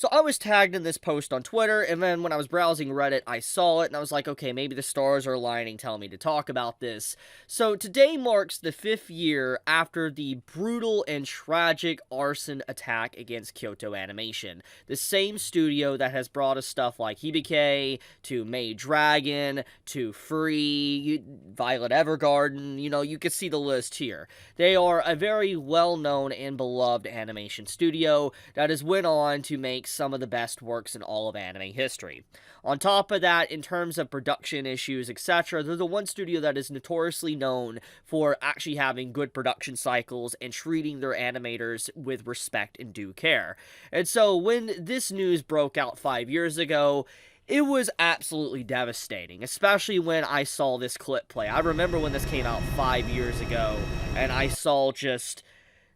So I was tagged in this post on Twitter, and then when I was browsing Reddit, I saw it, and I was like, okay, maybe the stars are aligning, telling me to talk about this. So today marks the 5th year after the brutal and tragic arson attack against Kyoto Animation, the same studio that has brought us stuff like Hibike, to Maid Dragon, to Free, Violet Evergarden, you can see the list here. They are a very well-known and beloved animation studio that has went on to make some of the best works in all of anime history. On top of that, in terms of production issues, etc., they're the one studio that is notoriously known for actually having good production cycles and treating their animators with respect and due care. And so when this news broke out 5 years ago, it was absolutely devastating, especially when I saw this clip play. I remember when this came out 5 years ago, and I saw just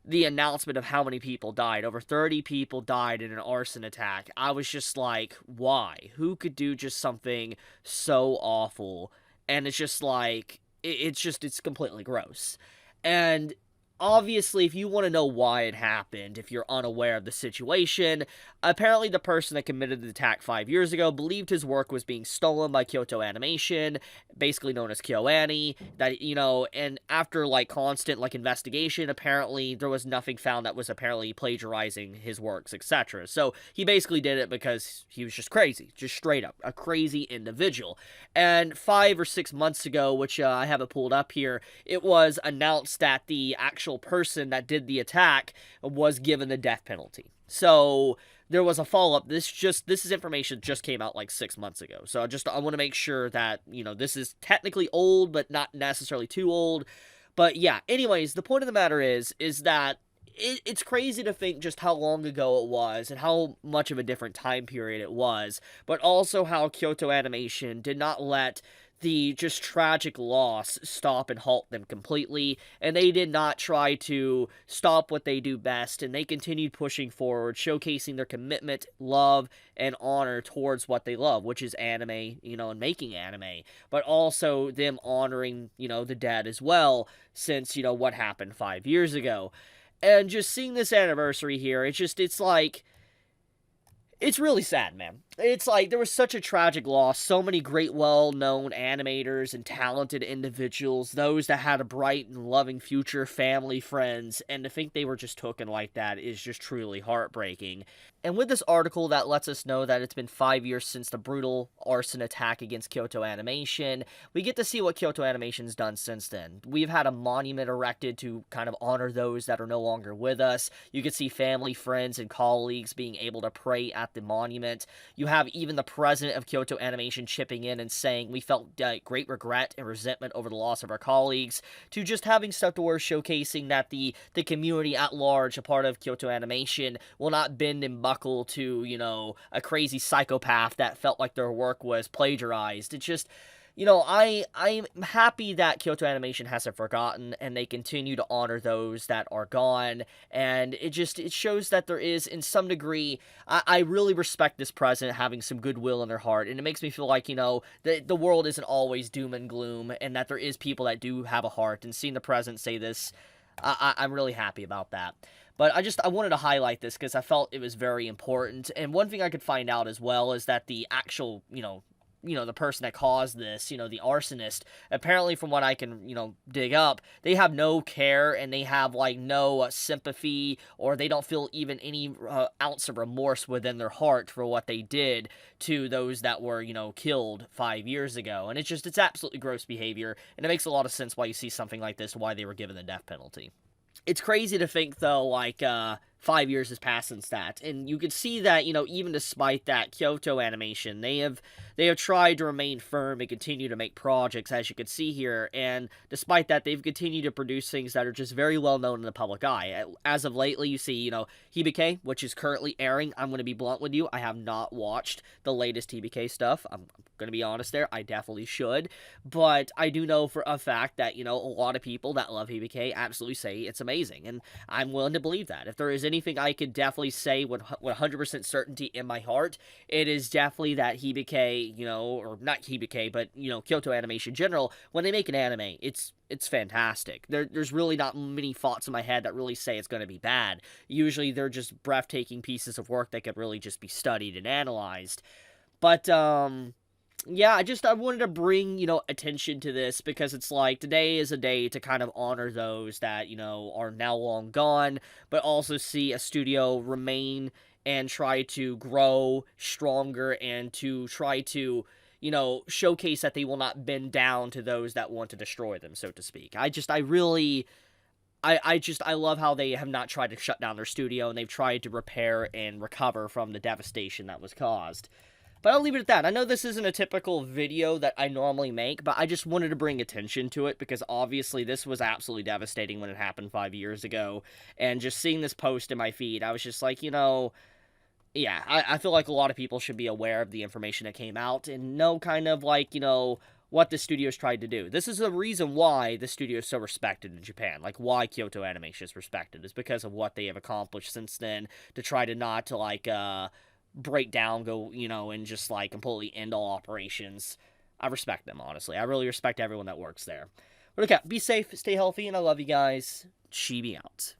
the announcement of how many people died. Over 30 people died in an arson attack. I was just like, why? Who could do just something so awful? And it's just like, it's completely gross. And obviously, if you want to know why it happened, if you're unaware of the situation, apparently the person that committed the attack 5 years ago believed his work was being stolen by Kyoto Animation, basically known as KyoAni, and after, constant, investigation, apparently there was nothing found that was apparently plagiarizing his works, etc. So, he basically did it because he was just crazy, just straight up, a crazy individual. And 5 or 6 months ago, which I have it pulled up here, it was announced that the actual person that did the attack was given the death penalty. So there was a follow-up. This is information just came out 6 months ago. So I want to make sure that, this is technically old, but not necessarily too old. But yeah, anyways, the point of the matter is that it's crazy to think just how long ago it was and how much of a different time period it was, but also how Kyoto Animation did not let the just tragic loss stop and halt them completely, and they did not try to stop what they do best, and they continued pushing forward, showcasing their commitment, love, and honor towards what they love, which is anime, and making anime, but also them honoring, the dead as well, since, what happened 5 years ago. And just seeing this anniversary here, it's really sad, man. It's there was such a tragic loss, so many great, well-known animators and talented individuals, those that had a bright and loving future, family, friends, and to think they were just taken like that is just truly heartbreaking. And with this article that lets us know that it's been 5 years since the brutal arson attack against Kyoto Animation, we get to see what Kyoto Animation's done since then. We've had a monument erected to kind of honor those that are no longer with us. You can see family, friends, and colleagues being able to pray at the monument. You have even the president of Kyoto Animation chipping in and saying, we felt great regret and resentment over the loss of our colleagues, to just having stuff to where showcasing that the community at large, a part of Kyoto Animation, will not bend and buckle to, a crazy psychopath that felt like their work was plagiarized. It's just, I'm happy that Kyoto Animation hasn't forgotten, and they continue to honor those that are gone, and it shows that there is, in some degree, I really respect this president having some goodwill in their heart, and it makes me feel like, the world isn't always doom and gloom, and that there is people that do have a heart, and seeing the president say this, I'm really happy about that. But I wanted to highlight this because I felt it was very important. And one thing I could find out as well is that the actual, the person that caused this, the arsonist, apparently from what I can, dig up, they have no care and they have, no sympathy, or they don't feel even any ounce of remorse within their heart for what they did to those that were, killed 5 years ago. And it's absolutely gross behavior, and it makes a lot of sense why you see something like this, why they were given the death penalty. It's crazy to think, though, 5 years has passed since that, and you can see that, even despite that, Kyoto Animation, they have tried to remain firm and continue to make projects, as you can see here, and despite that, they've continued to produce things that are just very well known in the public eye. As of lately, you see, Hibike, which is currently airing. I'm going to be blunt with you, I have not watched the latest Hibike stuff. I'm going to be honest there, I definitely should, but I do know for a fact that, a lot of people that love Hibike absolutely say it's amazing, and I'm willing to believe that. If there is any anything I could definitely say with 100% certainty in my heart, it is definitely that Hibike, or not Hibike, but, Kyoto Animation in general, when they make an anime, it's fantastic. There's really not many thoughts in my head that really say it's going to be bad. Usually they're just breathtaking pieces of work that could really just be studied and analyzed. But, yeah, I wanted to bring, attention to this because it's like today is a day to kind of honor those that, are now long gone, but also see a studio remain and try to grow stronger and to try to, showcase that they will not bend down to those that want to destroy them, so to speak. I love how they have not tried to shut down their studio and they've tried to repair and recover from the devastation that was caused. But I'll leave it at that. I know this isn't a typical video that I normally make, but I just wanted to bring attention to it because obviously this was absolutely devastating when it happened 5 years ago. And just seeing this post in my feed, I was just like, yeah, I feel like a lot of people should be aware of the information that came out and know kind of like, what the studio's tried to do. This is the reason why the studio is so respected in Japan, like why Kyoto Animation is respected, is because of what they have accomplished since then to try to not to like, break down, go, and just, like, completely end all operations. I respect them, honestly. I really respect everyone that works there. But okay, be safe, stay healthy, and I love you guys. Chibi out.